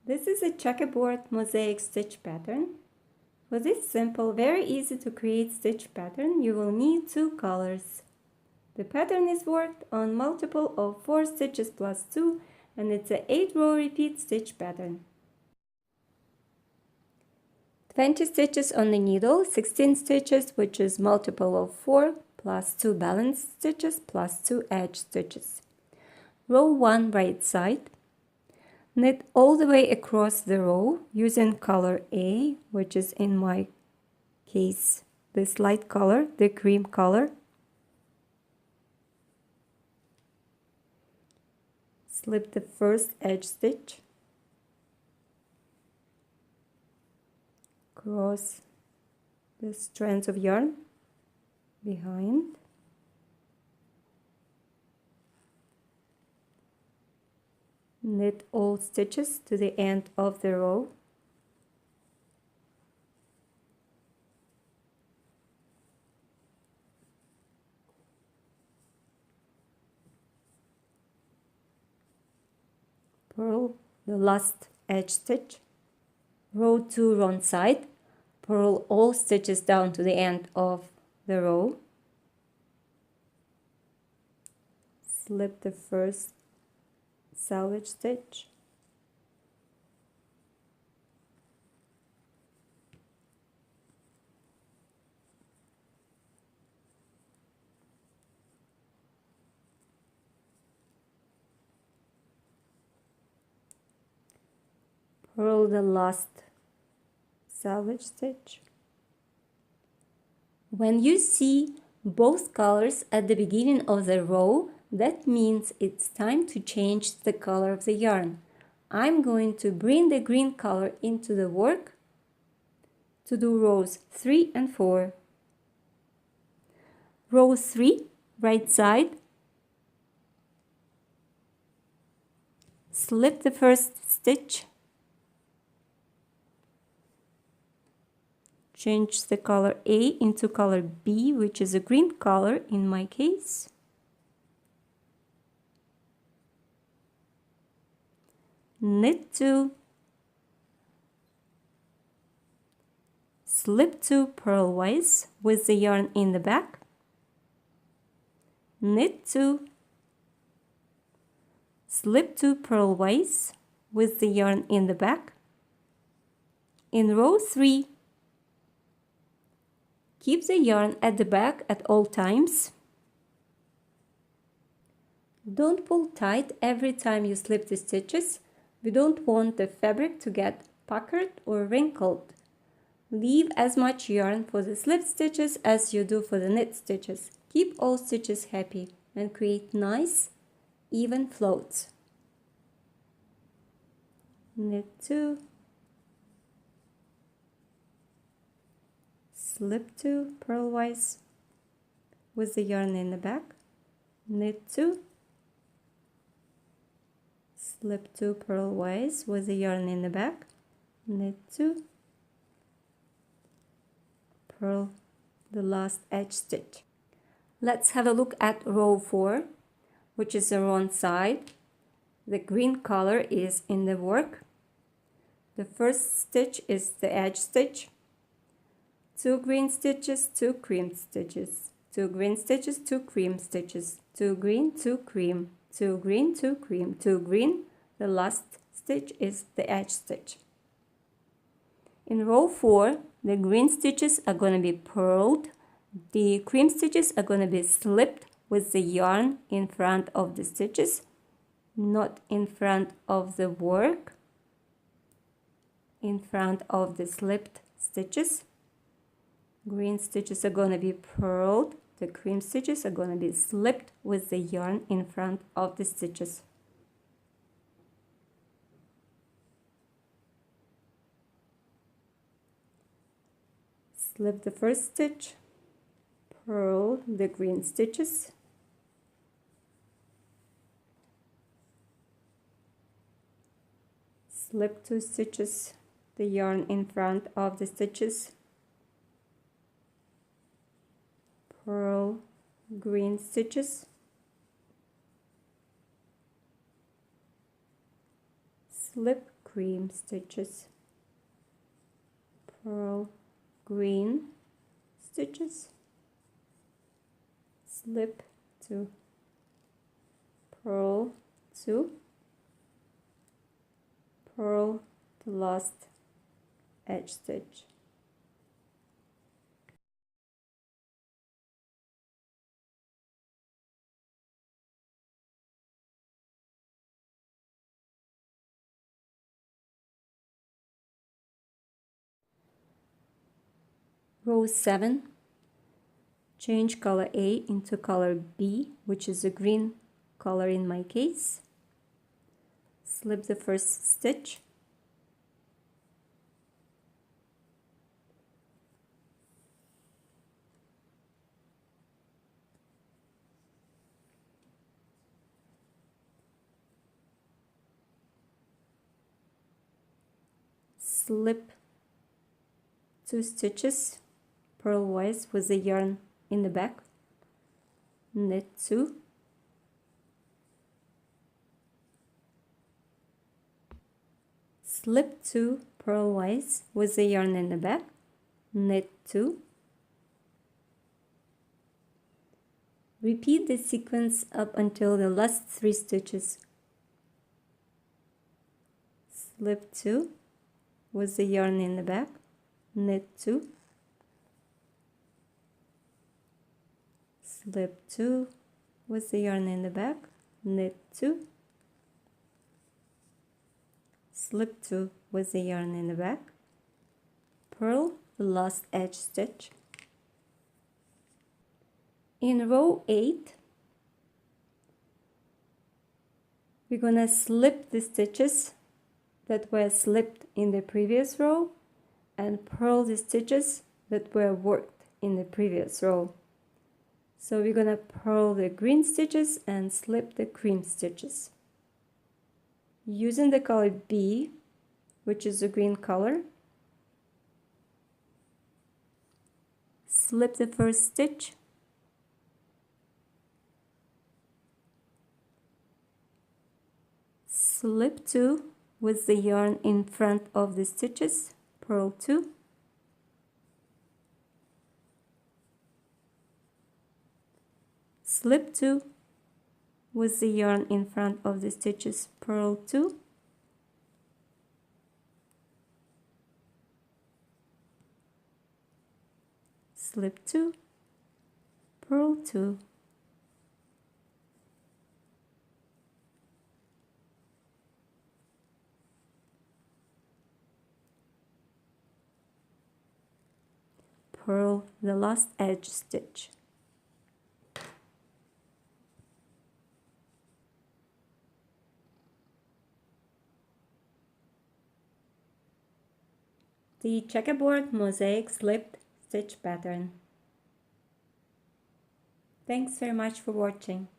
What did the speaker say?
This is a checkerboard mosaic stitch pattern. For this simple, very easy to create stitch pattern, you will need 2 colors. The pattern is worked on multiple of 4 stitches plus 2, and it's a 8-row repeat stitch pattern. 20 stitches on the needle, 16 stitches, which is multiple of 4, plus 2 balanced stitches, plus 2 edge stitches. Row 1 right side. Knit all the way across the row using color A, which is in my case this light color, the cream color. Slip the first edge stitch, cross the strands of yarn behind, knit all stitches to the end of the row, purl the last edge stitch, row 2 wrong side, purl all stitches down to the end of the row, slip the first selvage stitch, purl the last selvage stitch. When you see both colors at the beginning of the row, that means it's time to change the color of the yarn. I'm going to bring the green color into the work to do rows 3 and 4. Row 3, right side, slip the first stitch, change the color A into color B, which is a green color in my case. Knit 2, slip 2 purlwise with the yarn in the back, knit 2, slip 2 purlwise with the yarn in the back. In row 3, keep the yarn at the back at all times. Don't pull tight every time you slip the stitches. We don't want the fabric to get puckered or wrinkled. Leave as much yarn for the slip stitches as you do for the knit stitches. Keep all stitches happy and create nice, even floats. Knit 2, slip 2 purlwise with the yarn in the back, knit 2, slip 2 purlwise with the yarn in the back, knit 2, purl the last edge stitch. Let's have a look at row 4, which is the wrong side. The green color is in the work. The first stitch is the edge stitch. 2 green stitches, 2 cream stitches, 2 green stitches, 2 cream stitches, 2 green, 2 cream, 2 green, 2 cream, 2 green. The last stitch is the edge stitch. In row 4, the green stitches are going to be purled. The cream stitches are going to be slipped with the yarn in front of the stitches, not in front of the work, in front of the slipped stitches. Green stitches are going to be purled. The cream stitches are going to be slipped with the yarn in front of the stitches. Slip the first stitch, purl the green stitches, slip 2 stitches, the yarn in front of the stitches, purl green stitches, slip cream stitches, purl, green stitches, slip 2, purl 2, purl the last edge stitch. Row 7, change color A into color B, which is a green color in my case. Slip the first stitch, slip 2 stitches purlwise with the yarn in the back, knit 2, slip 2 purlwise with the yarn in the back, knit 2. Repeat the sequence up until the last 3 stitches. Slip 2 with the yarn in the back, knit 2, slip 2 with the yarn in the back, knit 2, slip 2 with the yarn in the back, purl the last edge stitch. In row 8, we're gonna slip the stitches that were slipped in the previous row and purl the stitches that were worked in the previous row. So we're gonna purl the green stitches and slip the cream stitches. Using the color B, which is a green color, slip the first stitch, slip 2 with the yarn in front of the stitches, purl 2, slip 2 with the yarn in front of the stitches, purl 2, slip 2, purl 2, purl the last edge stitch. The Checkerboard Mosaic Slipped Stitch Pattern. Thanks very much for watching.